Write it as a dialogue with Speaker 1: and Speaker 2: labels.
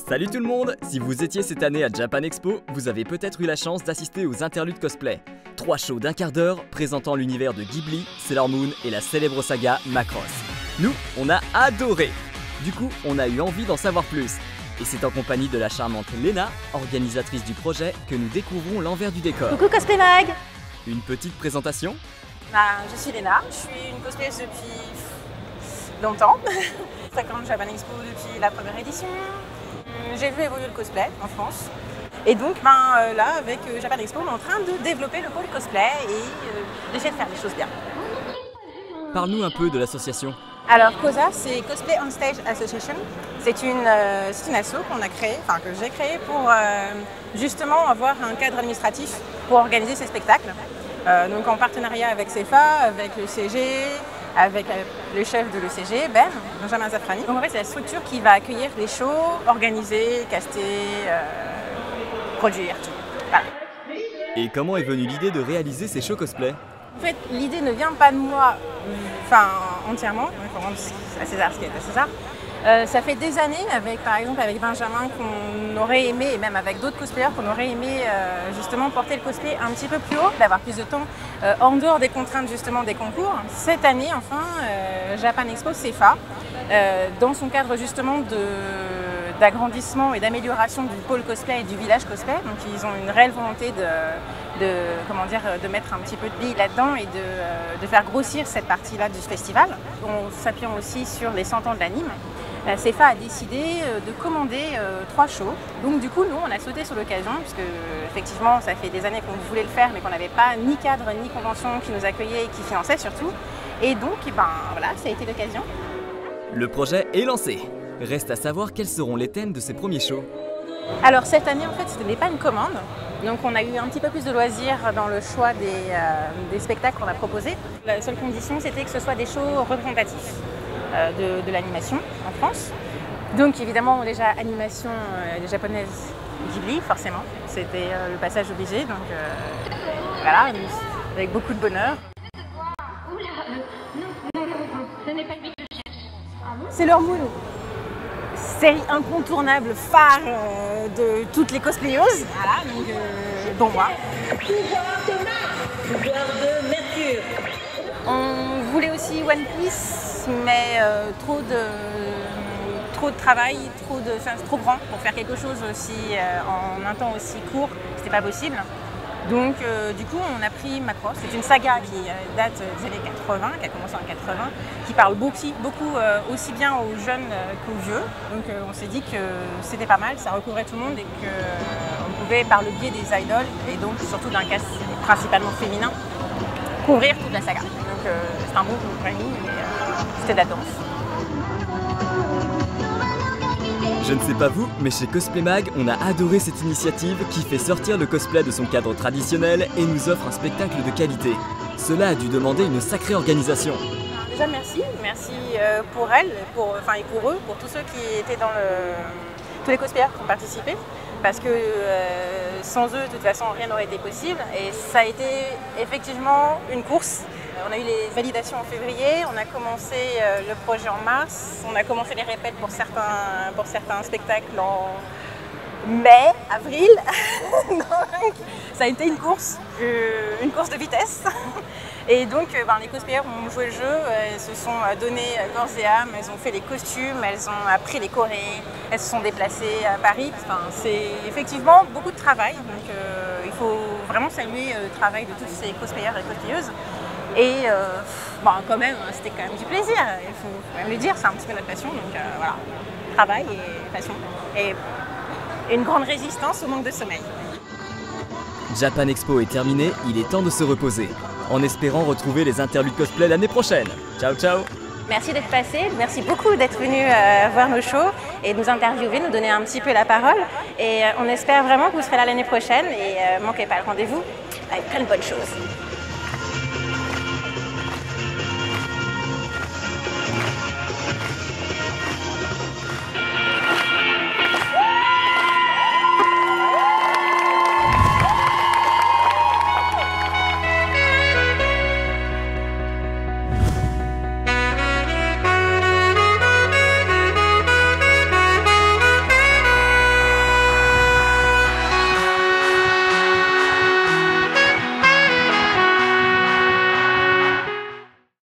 Speaker 1: Salut tout le monde! Si vous étiez cette année à Japan Expo, vous avez peut-être eu la chance d'assister aux interludes cosplay. 3 shows d'1 quart d'heure présentant l'univers de Ghibli, Sailor Moon et la célèbre saga Macross. Nous, on a adoré! Du coup, on a eu envie d'en savoir plus. Et c'est en compagnie de la charmante Léna, organisatrice du projet, que nous découvrons l'envers du décor.
Speaker 2: Coucou Cosplay Mag!
Speaker 1: Une petite présentation?
Speaker 2: Je suis Léna, je suis une cosplayeuse depuis longtemps. Je fréquente Japan Expo depuis la première édition. J'ai vu évoluer le cosplay en France. Et donc là, avec Japan Expo, on est en train de développer le pôle cosplay et d'essayer de faire des choses bien.
Speaker 1: Parle-nous un peu de l'association.
Speaker 2: Alors COSA, c'est Cosplay on Stage Association. C'est une asso qu'on a créée, que j'ai créée pour justement avoir un cadre administratif pour organiser ces spectacles. Donc en partenariat avec CEFA, avec le CG, avec le chef de l'ECG, Benjamin Zafrani. Donc en fait, c'est la structure qui va accueillir les shows, organiser, caster, produire, tout. Voilà.
Speaker 1: Et comment est venue l'idée de réaliser ces shows cosplay?
Speaker 2: En fait, l'idée ne vient pas de moi, entièrement. Il faut rendre à César ce qui est à César. Ça fait des années, par exemple avec Benjamin, qu'on aurait aimé, et même avec d'autres cosplayers, qu'on aurait aimé justement porter le cosplay un petit peu plus haut, d'avoir plus de temps en dehors des contraintes justement des concours. Cette année, enfin, Japan Expo CEFA, dans son cadre justement d'agrandissement et d'amélioration du pôle cosplay et du village cosplay, donc ils ont une réelle volonté de mettre un petit peu de billes là-dedans et de faire grossir cette partie-là du festival. En s'appuyant aussi sur les 100 ans de l'anime, CEFA a décidé de commander 3 shows. Donc du coup, nous, on a sauté sur l'occasion, puisque effectivement, ça fait des années qu'on voulait le faire, mais qu'on n'avait pas ni cadre, ni convention qui nous accueillait et qui finançait surtout. Et donc, voilà, ça a été l'occasion.
Speaker 1: Le projet est lancé. Reste à savoir quels seront les thèmes de ces premiers shows.
Speaker 2: Alors cette année, en fait, ce n'est pas une commande. Donc on a eu un petit peu plus de loisirs dans le choix des spectacles qu'on a proposés. La seule condition, c'était que ce soit des shows représentatifs de l'animation en France. Donc évidemment, déjà, animation japonaise Ghibli, forcément. C'était le passage obligé, donc voilà, avec beaucoup de bonheur. Sailor Moon, série incontournable, phare de toutes les cosplayeuses. Voilà, donc dont moi. Pouvoir de Mercure. On voulait aussi One Piece, mais trop de travail, c'est trop grand pour faire quelque chose aussi en un temps aussi court, c'était pas possible. Donc du coup on a pris Macross, c'est une saga qui date des années 80, qui a commencé en 80, qui parle beaucoup aussi bien aux jeunes qu'aux vieux. Donc on s'est dit que c'était pas mal, ça recouvrait tout le monde et qu'on pouvait par le biais des idoles, et donc surtout d'un cast principalement féminin, couvrir toute la saga. Donc c'est un bon compromis et c'était de la danse.
Speaker 1: Je ne sais pas vous, mais chez Cosplay Mag, on a adoré cette initiative qui fait sortir le cosplay de son cadre traditionnel et nous offre un spectacle de qualité. Cela a dû demander une sacrée organisation.
Speaker 2: Déjà merci pour elle, et pour eux, pour tous ceux qui étaient tous les cosplayers qui ont participé, parce que sans eux, de toute façon, rien n'aurait été possible. Et ça a été effectivement une course. On a eu les validations en février, on a commencé le projet en mars, on a commencé les répètes pour certains spectacles en mai, avril. Donc, ça a été une course de vitesse. Et donc les cosplayers ont joué le jeu, elles se sont donné corps et âme, elles ont fait les costumes, elles ont appris les chorés, elles se sont déplacées à Paris. C'est effectivement beaucoup de travail, donc il faut vraiment saluer le travail de tous ces cosplayers et cosplayeuses. Et quand même, c'était quand même du plaisir, il faut quand même le dire, c'est un petit peu notre passion, donc voilà, travail et passion. Et une grande résistance au manque de sommeil.
Speaker 1: Japan Expo est terminé, il est temps de se reposer, en espérant retrouver les interludes cosplay l'année prochaine. Ciao ciao!
Speaker 2: Merci d'être passé, merci beaucoup d'être venu voir nos shows et nous interviewer, nous donner un petit peu la parole. Et on espère vraiment que vous serez là l'année prochaine et manquez pas le rendez-vous avec plein de bonnes choses.